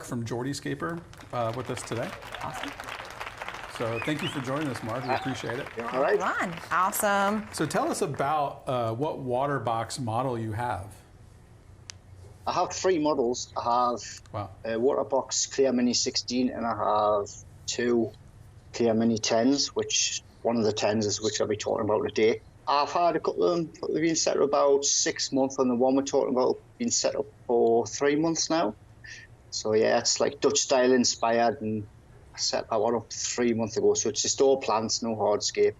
from Geordiescaper with us today. Awesome. So thank you for joining us, Mark. We appreciate it. All right. Come on. Awesome. So tell us about what Waterbox model you have. I have 3 models. I have a Waterbox Clear Mini 16, and I have 2 Clear Mini 10s, which one of the 10s is which I'll be talking about today. I've had a couple of them. They've been set up about 6 months, and the one we're talking about been set up for 3 months now. So yeah, it's like Dutch style inspired, and I set that one up 3 months ago. So it's just all plants, no hardscape.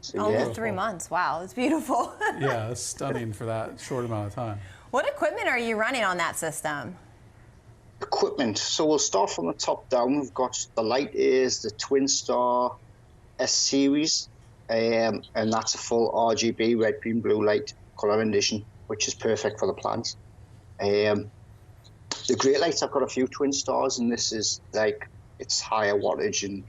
So, Only 3 months. Wow, it's beautiful. Yeah, it's stunning for that short amount of time. What equipment are you running on that system? Equipment. So we'll start from the top down. We've got the Light Airs, the Twin Star S series, and that's a full RGB red, green, blue light colour rendition, which is perfect for the plants. The Great Lights, I've got a few Twin Stars, and this is like it's higher wattage and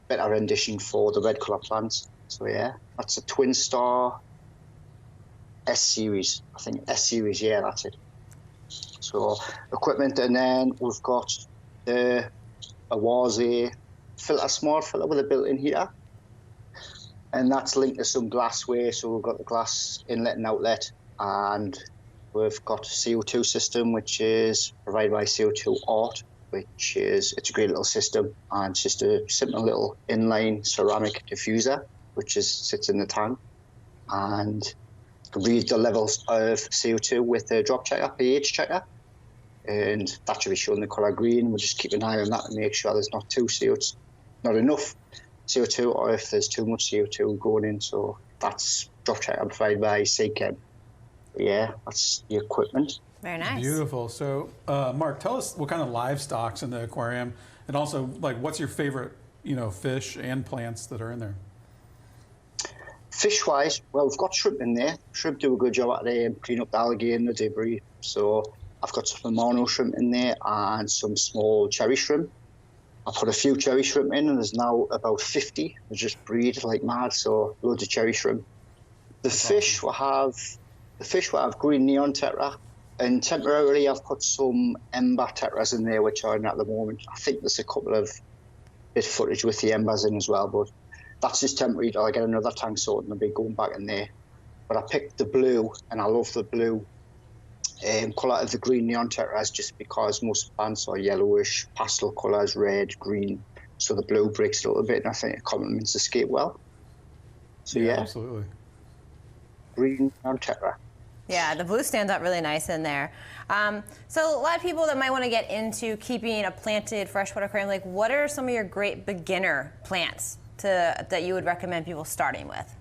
better rendition for the red colour plants. So yeah, that's a Twin Star S series. I think S series, yeah, that's it. So equipment, and then we've got a Waze filter, smart filter with a built-in heater, and that's linked to some glassware. So we've got the glass inlet and outlet, and we've got a CO2 system, which is provided by CO2 Art, which is it's a great little system, and it's just a simple little inline ceramic diffuser, which sits in the tank, and read the levels of CO2 with the drop checker, pH checker, and that should be showing the colour green. We'll just keep an eye on that and make sure there's not enough CO2, or if there's too much CO2 going in. So that's drop checker provided by Seachem. Yeah, that's the equipment. Very nice. Beautiful. So, Mark, tell us what kind of livestock's in the aquarium, and also like what's your favorite, fish and plants that are in there. Fish-wise, well, we've got shrimp in there. Shrimp do a good job at clean up the algae and the debris. So I've got some mono shrimp in there and some small cherry shrimp. I put a few cherry shrimp in, and there's now about 50. They just breed like mad, so loads of cherry shrimp. The fish will have green neon tetra, and temporarily I've put some ember tetras in there, which are in at the moment. I think there's a couple of bit footage with the embers in as well, but that's just temporary till I get another tank sorted, and I'll be going back in there. But I picked the blue, and I love the blue colour of the green neon tetras, just because most plants are yellowish, pastel colours, red, green. So the blue breaks it a little bit, and I think it complements the scape well. So yeah, absolutely. Green neon tetra. Yeah, the blue stands out really nice in there. So a lot of people that might want to get into keeping a planted freshwater aquarium, like what are some of your great beginner plants that you would recommend people starting with?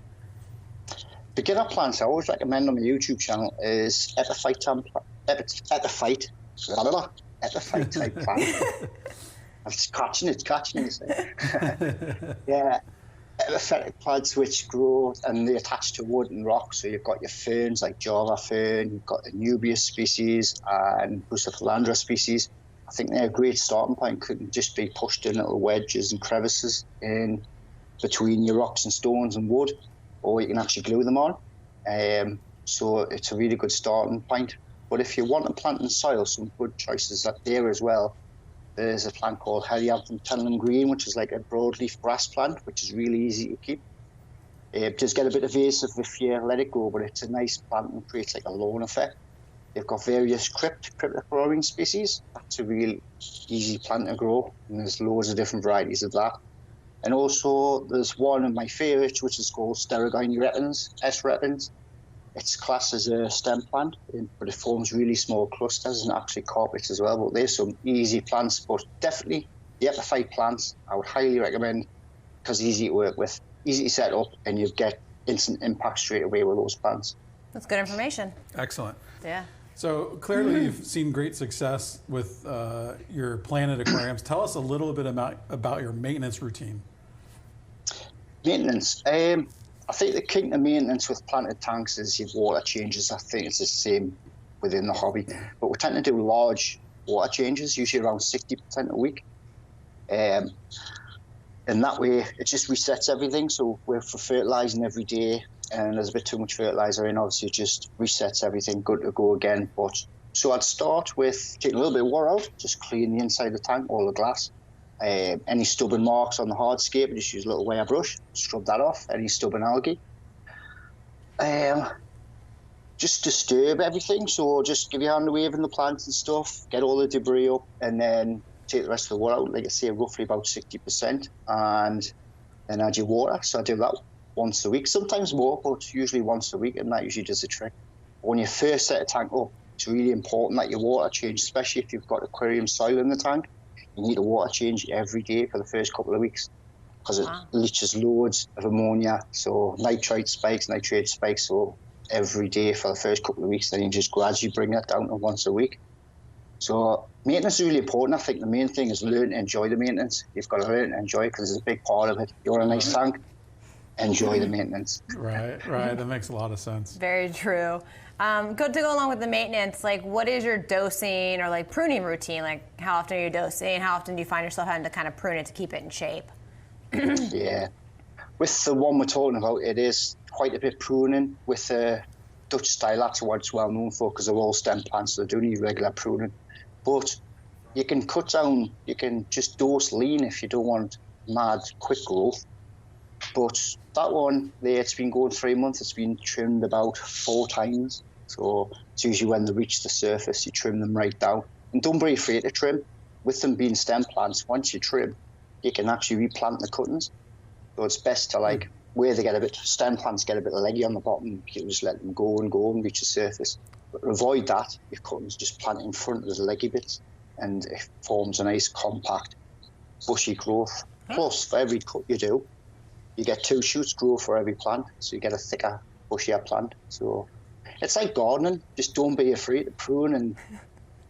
Beginner plants I always recommend on my YouTube channel is epiphyte type plant. It's catching it. Yeah, epiphytic plants which grow and they attach to wood and rock. So you've got your ferns like Java fern, you've got the Nubius species and Bucephalandra species. I think they're a great starting point. Couldn't just be pushed in little wedges and crevices in between your rocks and stones and wood, or you can actually glue them on. So it's a really good starting point. But if you want to plant in soil, some good choices up there as well. There's a plant called Helianthus Tenon Green, which is like a broadleaf grass plant, which is really easy to keep. It does get a bit evasive if you let it go, but it's a nice plant and creates like a lawn effect. They've got various cryptocoraing species. That's a real easy plant to grow, and there's loads of different varieties of that. And also, there's one of my favourites, which is called Sterogyne repens, S. repens. It's classed as a stem plant, but it forms really small clusters and actually carpets as well. But there's some easy plants, but definitely the epiphyte plants I would highly recommend, because easy to work with, easy to set up, and you get instant impact straight away with those plants. That's good information. Excellent. Yeah. So clearly you've seen great success with your planted aquariums. Tell us a little bit about your maintenance routine. Maintenance. I think the key to maintenance with planted tanks is your water changes. I think it's the same within the hobby. But we tend to do large water changes, usually around 60% a week. And that way it just resets everything. So we're for fertilising every day, and there's a bit too much fertiliser in, obviously it just resets everything, good to go again. But So I'd start with taking a little bit of water out, just clean the inside of the tank, all the glass. Any stubborn marks on the hardscape, just use a little wire brush, scrub that off. Any stubborn algae. Just disturb everything. So just give your hand a wave in the plants and stuff, get all the debris up, and then take the rest of the water out, like I say, roughly about 60%, and then add your water. So I do that once a week, sometimes more, but usually once a week, and that usually does the trick. When you first set a tank up, it's really important that your water change, especially if you've got aquarium soil in the tank. You need a water change every day for the first couple of weeks because it leaches loads of ammonia, so nitrate spikes, so every day for the first couple of weeks, then you just gradually bring that down to once a week. So maintenance is really important. I think the main thing is learn to enjoy the maintenance. You've got to learn to enjoy it because it's a big part of it. You're a nice tank, enjoy the maintenance. Right. That makes a lot of sense. Very true. Good to go along with the maintenance. Like, what is your dosing or like pruning routine? Like, how often are you dosing? How often do you find yourself having to kind of prune it to keep it in shape? Yeah. With the one we're talking about, it is quite a bit pruning with the Dutch style. That's what it's well known for because they're all stem plants, so they do need regular pruning. But you can cut down, you can just dose lean if you don't want mad quick growth. But that one there, it's been going 3 months, it's been trimmed about 4 times. So it's usually when they reach the surface, you trim them right down. And don't be afraid to trim. With them being stem plants, once you trim, you can actually replant the cuttings. So it's best to like, where they get a bit, stem plants get a bit leggy on the bottom, you just let them go and reach the surface. But to avoid that, your cuttings just plant in front of the leggy bits and it forms a nice compact, bushy growth. Plus, for every cut you do, you get 2 shoots grow for every plant, so you get a thicker, bushier plant. So it's like gardening. Just don't be afraid to prune and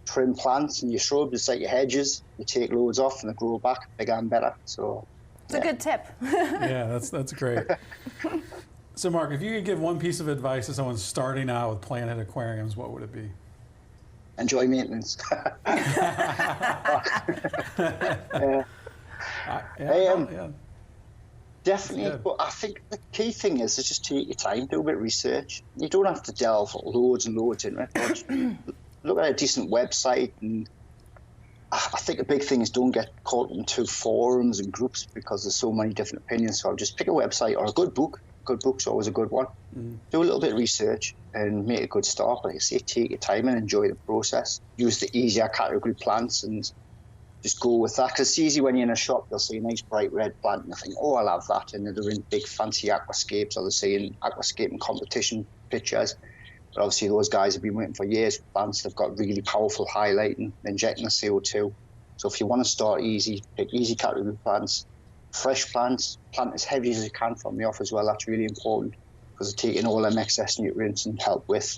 trim plants and your shrubs. It's like your hedges. You take loads off and they grow back bigger and better. So it's a good tip. Yeah, that's great. So Mark, if you could give one piece of advice to someone starting out with planted aquariums, what would it be? Enjoy maintenance. Definitely, but I think the key thing is to just take your time, do a bit of research. You don't have to delve loads and loads in it, but look at a decent website. And I think the big thing is don't get caught into forums and groups because there's so many different opinions. So just pick a website or a good book. Good book's always a good one. Do a little bit of research and make a good start. But like I say, take your time and enjoy the process. Use the easier category plants and just go with that. Because it's easy when you're in a shop, they'll see a nice bright red plant and you think, oh, I'll have that. And they're in big fancy aquascapes or they're seeing aquascaping competition pictures. But obviously those guys have been waiting for years for plants. They've got really powerful highlighting, injecting the CO2. So if you want to start easy, pick easy category plants. Fresh plants, plant as heavy as you can from the off as well. That's really important because they're taking all them excess nutrients and help with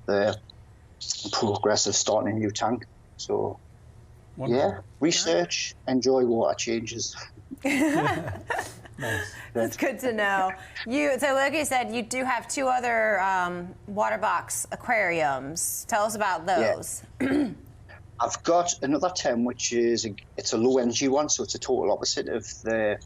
the progress of starting a new tank. So, wonderful. Yeah, research, enjoy water changes. Nice. That's good to know. So like you said, you do have 2 other Waterbox aquariums. Tell us about those. Yeah. I've got another 10, which is it's a low energy one, so it's a total opposite of the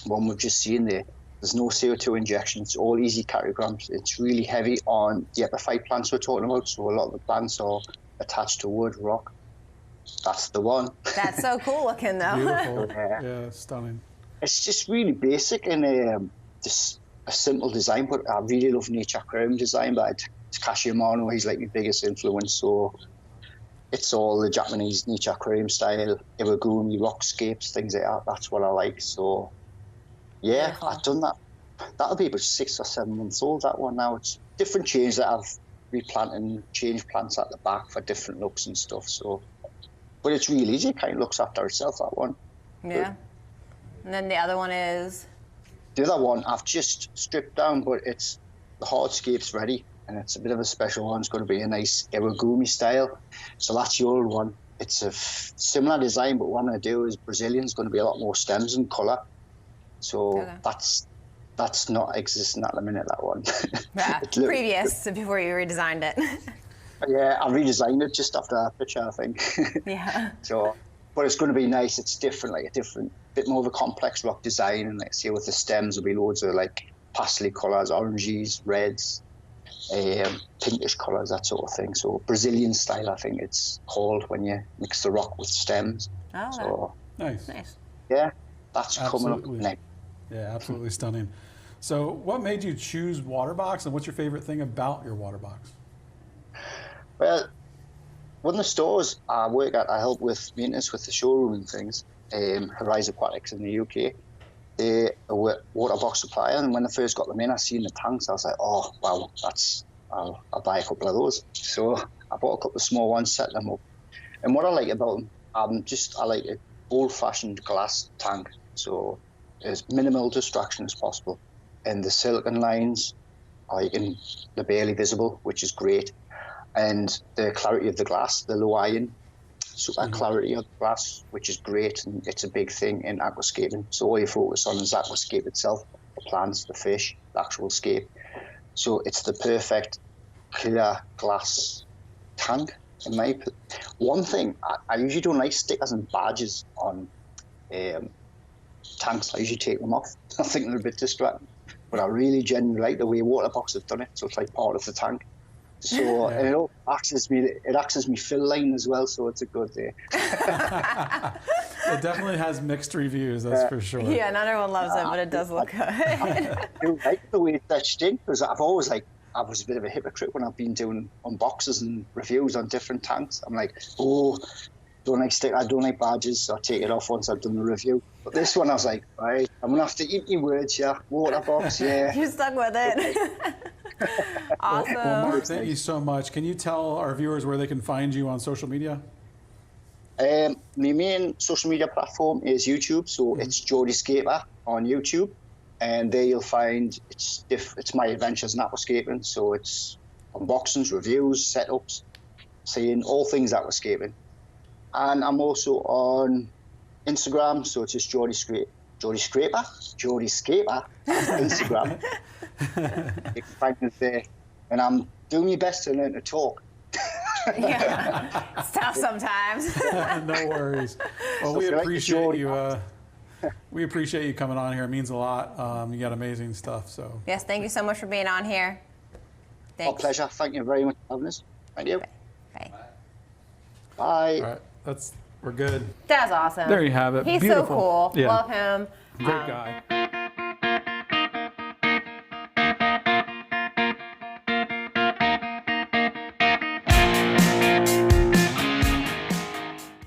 one we've just seen there. There's no CO2 injection. It's all easy carograms. It's really heavy on the epiphyte plants we're talking about, so a lot of the plants are attached to wood, rock. That's the one. That's so cool looking, though. Beautiful. Yeah, stunning. It's just really basic and just a simple design, but I really love nature aquarium design. But Takashi Amano, he's like my biggest influence, so it's all the Japanese nature aquarium style, iwagumi, rockscapes, things like that. That's what I like. So, yeah, beautiful. I've done that. That'll be about 6 or 7 months old, that one now. It's different changes that I've replanted and changed plants at the back for different looks and stuff. So, but it's really easy. It kind of looks after itself, that one. Yeah. But, and then the other one is? The other one I've just stripped down, but it's the hardscape's ready. And it's a bit of a special one. It's going to be a nice iwagumi style. So that's the old one. It's a similar design, but what I'm going to do is Brazilian. It's going to be a lot more stems and colour. So that's not existing at the minute, that one. Yeah, previous, before you redesigned it. Yeah, I redesigned it just after that picture, I think. Yeah. So, but it's going to be nice. It's different, like a different, bit more of a complex rock design. And like, see, with the stems, there'll be loads of like pastel colours, oranges, reds. pinkish colours, that sort of thing. So Brazilian style, I think it's called, when you mix the rock with stems. Oh, So Nice. nice. yeah, that's coming up Absolutely. next. Yeah, absolutely stunning. So what made you choose Waterbox, and what's your favorite thing about your Waterbox? Well, one of the stores I work at, I help with maintenance with the showroom and things, Horizon Aquatics in the UK. They were a Waterbox supplier, and when I first got them in, I seen the tanks. I was like, oh, wow, I'll buy a couple of those. So I bought a couple of small ones, set them up. And what I like about them, I like an old-fashioned glass tank, so as minimal distraction as possible. And the silicon lines they're barely visible, which is great. And the clarity of the glass, the low iron, super clarity of the glass, which is great, and it's a big thing in aquascaping. So all you focus on is aquascape itself, the plants, the fish, the actual scape. So it's the perfect clear glass tank. In my one thing, I usually don't like stickers and badges on tanks. I usually take them off. I think they're a bit distracting, but I really genuinely like the way Waterbox have done it. So it's like part of the tank. So and it acts as me fill line as well. So it's a good day. It definitely has mixed reviews, that's for sure. Yeah, not everyone loves it, but it does look good. I do like the way it's etched in, because I was a bit of a hypocrite when I've been doing unboxes and reviews on different tanks. I'm like, oh, I don't like badges, so I take it off once I've done the review. But this one, I was like, right, I'm gonna have to eat your words, yeah. Waterbox, yeah. You're stuck with it. Awesome. Well, Mark, thank you so much. Can you tell our viewers where they can find you on social media? My main social media platform is YouTube, so it's Geordie Skater on YouTube, and there you'll find it's my adventures in aquascaping. So it's unboxings, reviews, setups, seeing all things aquascaping. And I'm also on Instagram, so it's just Geordie Skater on Instagram. You can find me there, and I'm doing my best to learn to talk. Yeah, it's tough sometimes. No worries. Well, we appreciate you. We appreciate you coming on here. It means a lot. You got amazing stuff. So Yes, thank you so much for being on here. My Thanks. pleasure. Thank you very much for having us. Thank you. Bye. Bye. all right, we're good. That's awesome. There you have it. He's Beautiful. so cool. Yeah. Love him. Great guy.